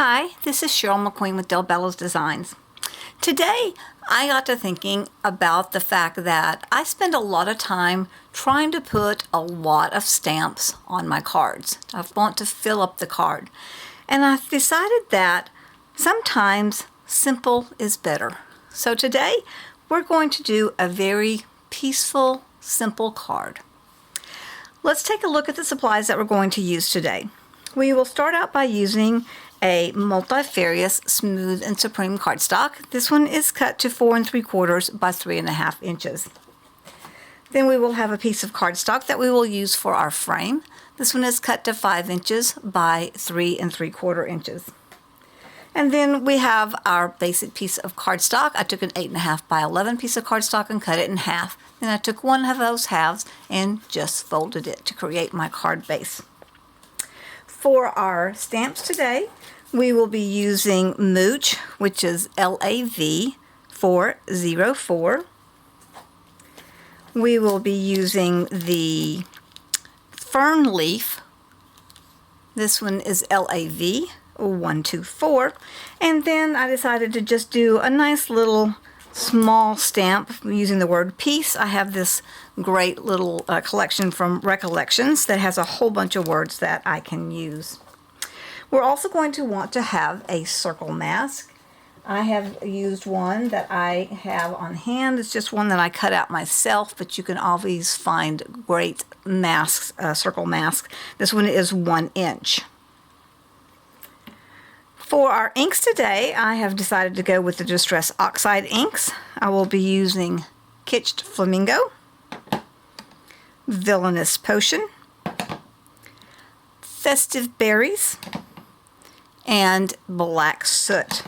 Hi, this is Cheryl McQueen with Bello's Designs. Today, I got to thinking about the fact that I spend a lot of time trying to put a lot of stamps on my cards. I want to fill up the card. And I've decided that sometimes simple is better. So today, we're going to do a very peaceful, simple card. Let's take a look at the supplies that we're going to use today. We will start out by using a multifarious smooth and supreme cardstock. This one is cut to 4 3/4 by 3.5 inches. Then we will have a piece of cardstock that we will use for our frame. This one is cut to 5 inches by 3 3/4 inches. And then we have our basic piece of cardstock. I took an 8.5 by 11 piece of cardstock and cut it in half. Then I took one of those halves and just folded it to create my card base. For our stamps today, we will be using Mooch, which is LAV 404. We will be using the Fern Leaf. This one is LAV 124. And then I decided to just do a nice little small stamp using the word peace. I have this great little collection from Recollections that has a whole bunch of words that I can use. We're also going to want to have a circle mask. I have used one that I have on hand. It's just one that I cut out myself, but you can always find great masks, circle mask. This one is 1 inch. For our inks today, I have decided to go with the Distress Oxide inks. I will be using Kitsch Flamingo, Villainous Potion, Festive Berries, and Black Soot.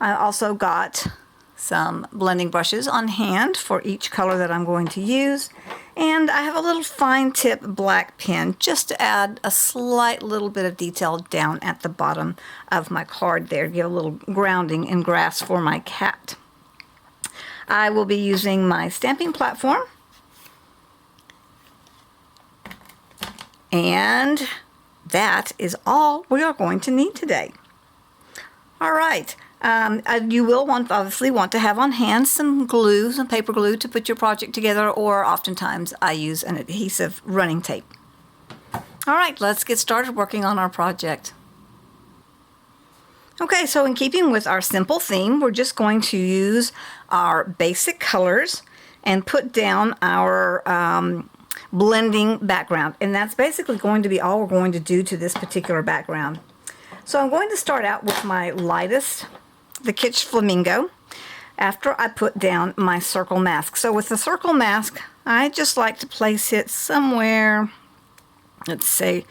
I also got some blending brushes on hand for each color that I'm going to use. And I have a little fine tip black pen just to add a slight little bit of detail down at the bottom of my card there. Give a little grounding in grass for my cat. I will be using my stamping platform. And that is all we are going to need today. All right. You will obviously want to have on hand some glue, some paper glue to put your project together, or oftentimes I use an adhesive running tape. All right, let's get started working on our project. Okay, so in keeping with our simple theme, we're just going to use our basic colors and put down our blending background. And that's basically going to be all we're going to do to this particular background. So I'm going to start out with my lightest, the Kitsch Flamingo, after I put down my circle mask. So with the circle mask, I just like to place it somewhere, let's say,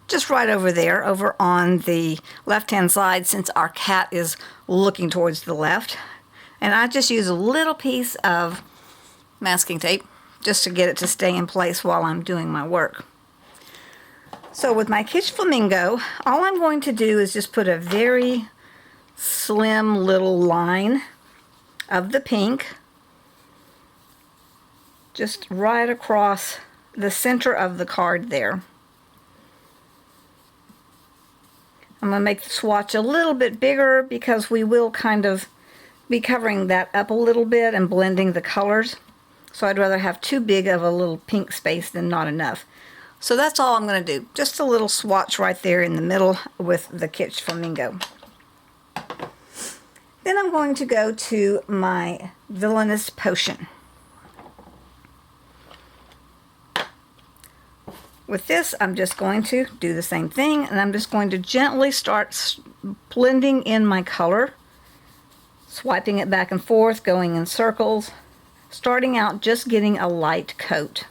just right over there, over on the left-hand side, since our cat is looking towards the left. And I just use a little piece of masking tape just to get it to stay in place while I'm doing my work. So with my Kitsch Flamingo, all I'm going to do is just put a very slim little line of the pink just right across the center of the card there. I'm going to make the swatch a little bit bigger because we will kind of be covering that up a little bit and blending the colors. So I'd rather have too big of a little pink space than not enough. So that's all I'm going to do. Just a little swatch right there in the middle with the Kitsch Flamingo. Then I'm going to go to my Villainous Potion. With this, I'm just going to do the same thing, and I'm just going to gently start blending in my color, swiping it back and forth, going in circles, starting out just getting a light coat.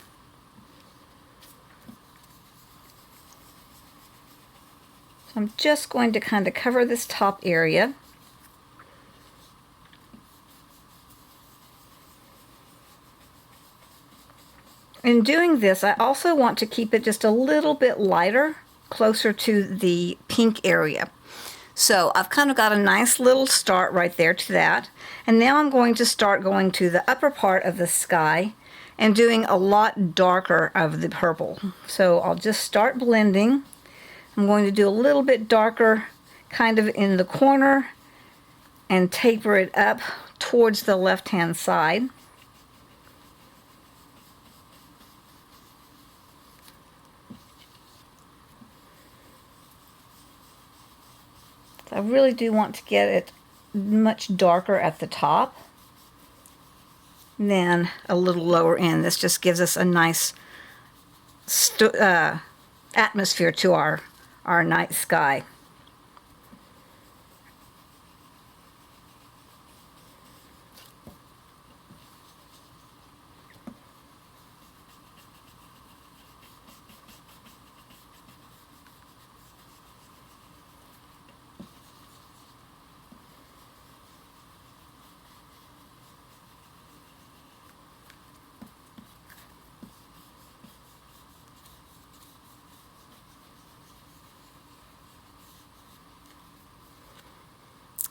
So I'm just going to kind of cover this top area. In doing this, I also want to keep it just a little bit lighter, closer to the pink area. So I've kind of got a nice little start right there to that. And now I'm going to start going to the upper part of the sky and doing a lot darker of the purple. So I'll just start blending. I'm going to do a little bit darker kind of in the corner and taper it up towards the left-hand side. I really do want to get it much darker at the top than a little lower in. This just gives us a nice atmosphere to our night sky.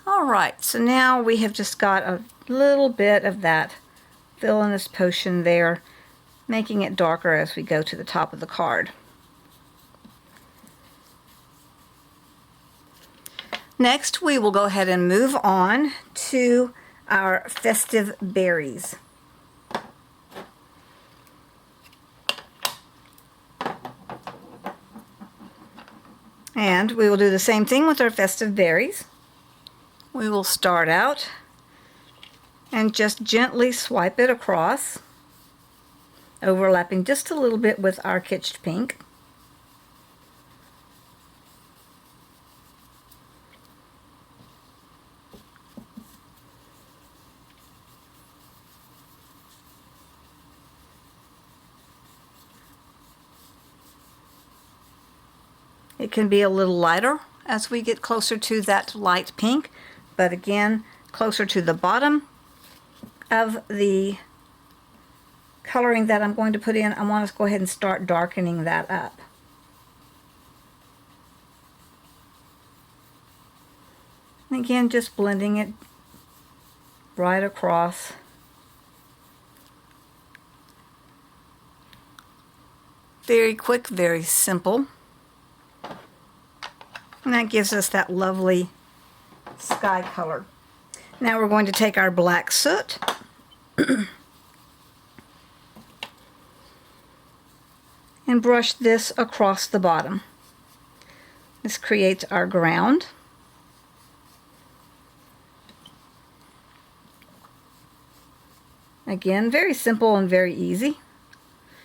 Alright, so now we have just got a little bit of that Villainous potion there, making it darker as we go to the top of the card. Next, we will go ahead and move on to our festive berries. And we will do the same thing with our festive berries. We will start out and just gently swipe it across, overlapping just a little bit with our Kitsch pink. It can be a little lighter as we get closer to that light pink, but again, closer to the bottom of the coloring that I'm going to put in, I want to go ahead and start darkening that up. And again, just blending it right across. Very quick, very simple. And that gives us that lovely sky color. Now we're going to take our black soot and brush this across the bottom. This creates our ground. Again, very simple and very easy.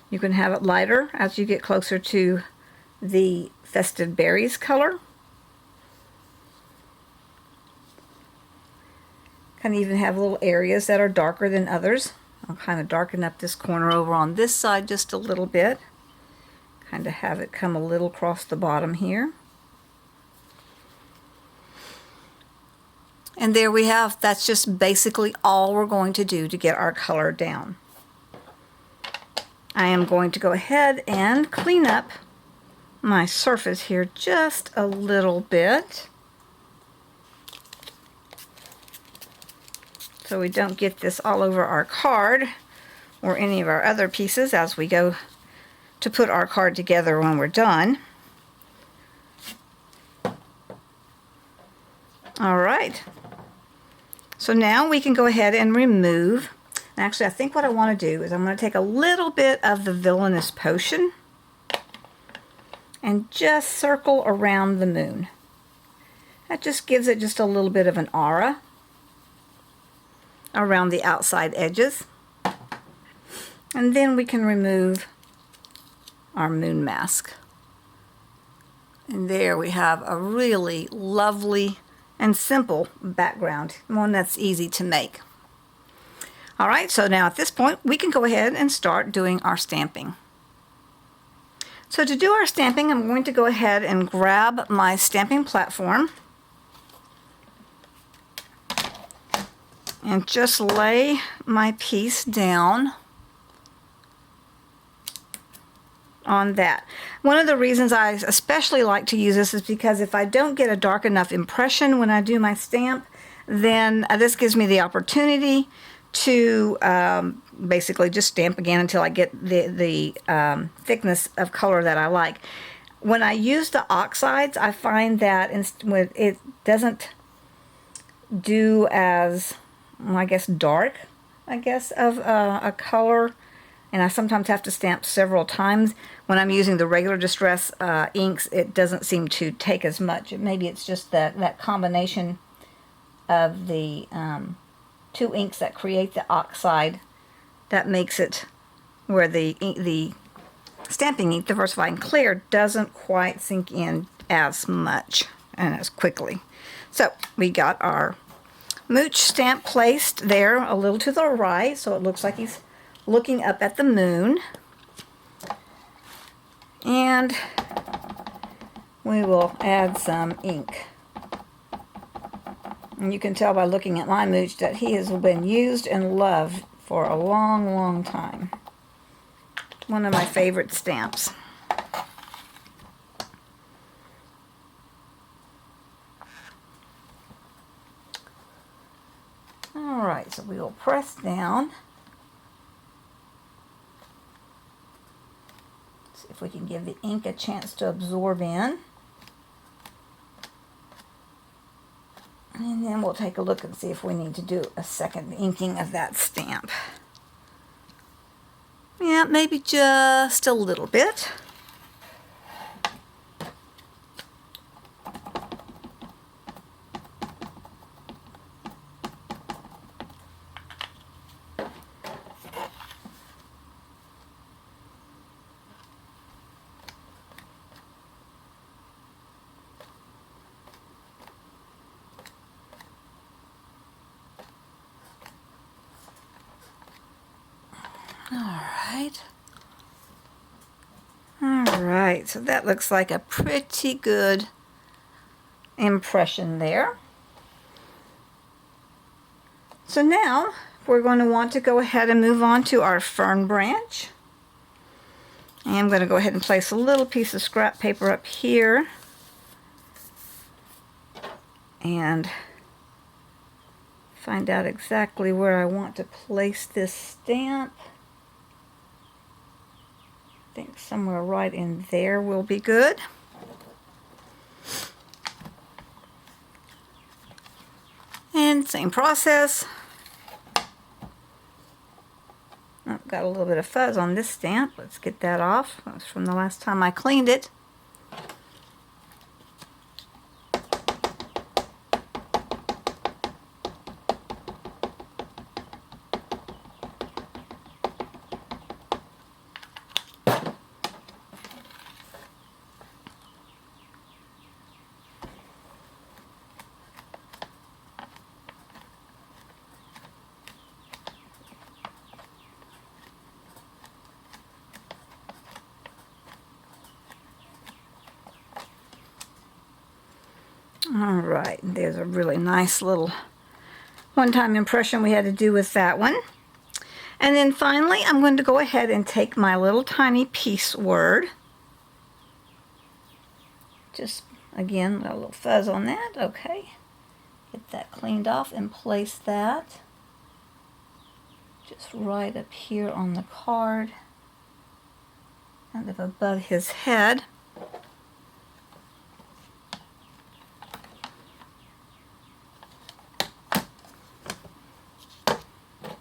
You can have it lighter as you get closer to the festive berries color. Can even have little areas that are darker than others. I'll kind of darken up this corner over on this side just a little bit. Kind of have it come a little across the bottom here. And there we have, that's just basically all we're going to do to get our color down. I am going to go ahead and clean up my surface here just a little bit, so we don't get this all over our card or any of our other pieces as we go to put our card together when we're done. Alright, so now we can go ahead and remove. Actually, I think what I want to do is I'm going to take a little bit of the Villainous potion and just circle around the moon. That just gives it just a little bit of an aura around the outside edges. And then we can remove our moon mask. And there we have a really lovely and simple background, one that's easy to make. Alright, so now at this point we can go ahead and start doing our stamping. So to do our stamping, I'm going to go ahead and grab my stamping platform and just lay my piece down on that. One of the reasons I especially like to use this is because if I don't get a dark enough impression when I do my stamp, then this gives me the opportunity to basically just stamp again until I get the thickness of color that I like. when I use the oxides, I find that it doesn't do as, well, I guess, dark, I guess, of a color. And I sometimes have to stamp several times. When I'm using the regular Distress inks, it doesn't seem to take as much. Maybe it's just that combination of the two inks that create the oxide that makes it where the stamping ink, the Diversifying Clear, doesn't quite sink in as much and as quickly. So we got our Mooch stamp placed there a little to the right, so it looks like he's looking up at the moon. And we will add some ink. And you can tell by looking at my Mooch that he has been used and loved for a long, long time. One of my favorite stamps. Alright, so we will press down. See if we can give the ink a chance to absorb in. And then we'll take a look and see if we need to do a second inking of that stamp. Yeah, maybe just a little bit. Alright, so that looks like a pretty good impression there. So now we're going to want to go ahead and move on to our fern branch. I'm going to go ahead and place a little piece of scrap paper up here and find out exactly where I want to place this stamp. I think somewhere right in there will be good. And same process. I've got a little bit of fuzz on this stamp. Let's get that off. That was from the last time I cleaned it. Alright, there's a really nice little one-time impression we had to do with that one. And then finally, I'm going to go ahead and take my little tiny piece word. Just, again, a little fuzz on that. Okay. Get that cleaned off and place that just right up here on the card, kind of above his head.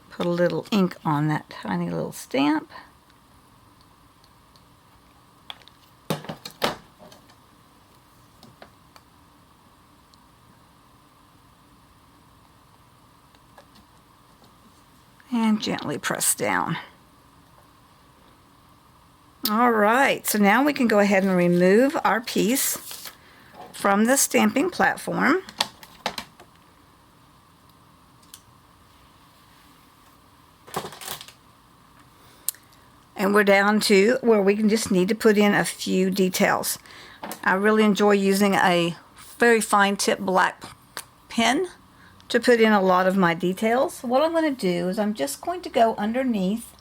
Put a little ink on that tiny little stamp. And gently press down. All right, so now we can go ahead and remove our piece from the stamping platform. And we're down to where we can just need to put in a few details. I really enjoy using a very fine tip black pen to put in a lot of my details. What I'm going to do is I'm just going to go underneath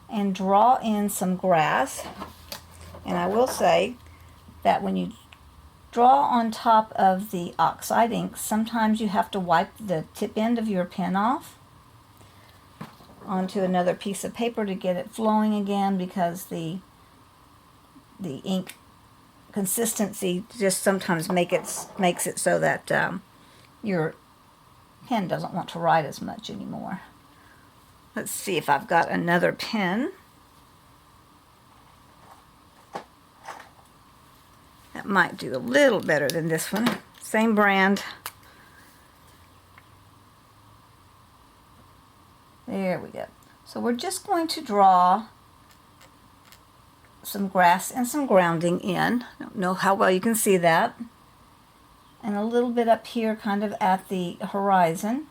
and draw in some grass. And I will say that when you draw on top of the oxide ink, sometimes you have to wipe the tip end of your pen off. onto another piece of paper to get it flowing again, because the ink consistency just sometimes makes it so that your pen doesn't want to write as much anymore. Let's see if I've got another pen. That might do a little better than this one. Same brand. There we go. So we're just going to draw some grass and some grounding in. I don't know how well you can see that. And a little bit up here kind of at the horizon.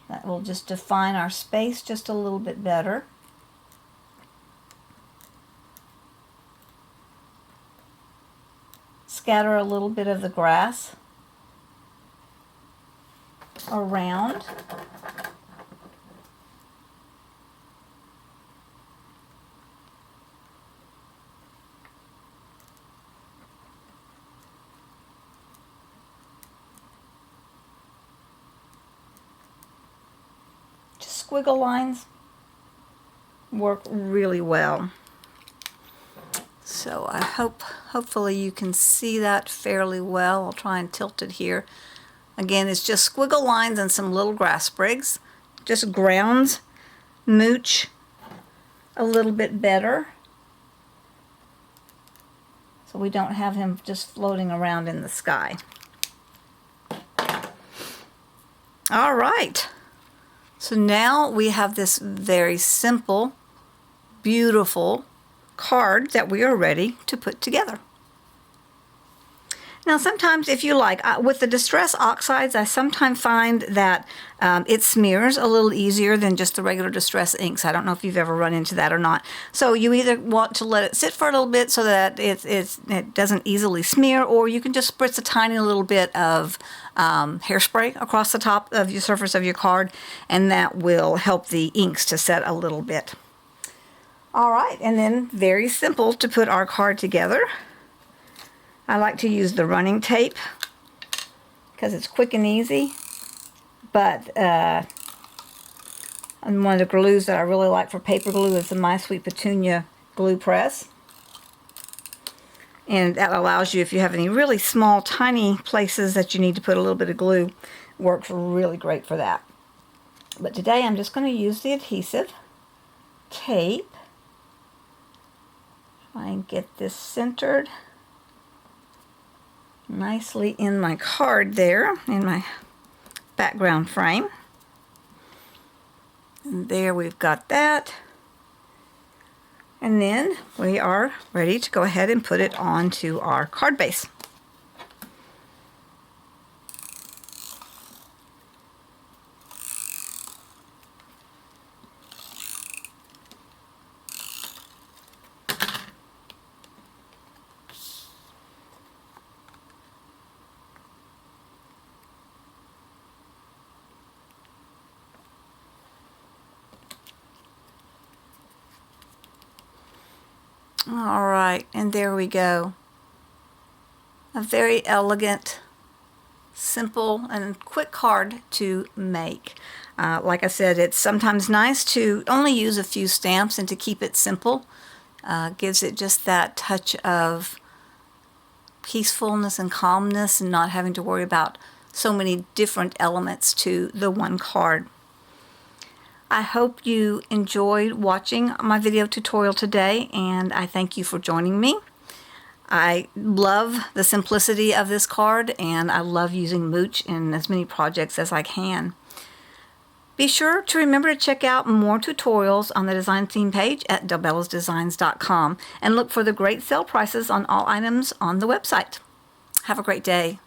That will just define our space just a little bit better. Scatter a little bit of the grass around. Just squiggle lines work really well. So I hopefully you can see that fairly well. I'll try and tilt it here. Again, it's just squiggle lines and some little grass sprigs. Just grounds Mooch a little bit better, so we don't have him just floating around in the sky. All right. So now we have this very simple, beautiful card that we are ready to put together. Now sometimes, if you like, with the Distress Oxides, I sometimes find that it smears a little easier than just the regular Distress inks. I don't know if you've ever run into that or not. So you either want to let it sit for a little bit so that it doesn't easily smear, or you can just spritz a tiny little bit of hairspray across the top of your surface of your card, and that will help the inks to set a little bit. All right, and then very simple to put our card together. I like to use the running tape because it's quick and easy, but and one of the glues that I really like for paper glue is the My Sweet Petunia glue press. And that allows you, if you have any really small, tiny places that you need to put a little bit of glue, works really great for that. But today I'm just going to use the adhesive tape. Try and get this centered nicely in my card there, in my background frame. And there we've got that. And then we are ready to go ahead and put it onto our card base. All right, and there we go. A very elegant, simple, and quick card to make. Like I said, it's sometimes nice to only use a few stamps and to keep it simple. Gives it just that touch of peacefulness and calmness, and not having to worry about so many different elements to the one card. I hope you enjoyed watching my video tutorial today, and I thank you for joining me. I love the simplicity of this card, and I love using Mooch in as many projects as I can. Be sure to remember to check out more tutorials on the design theme page at daubelsdesigns.com, and look for the great sale prices on all items on the website. Have a great day.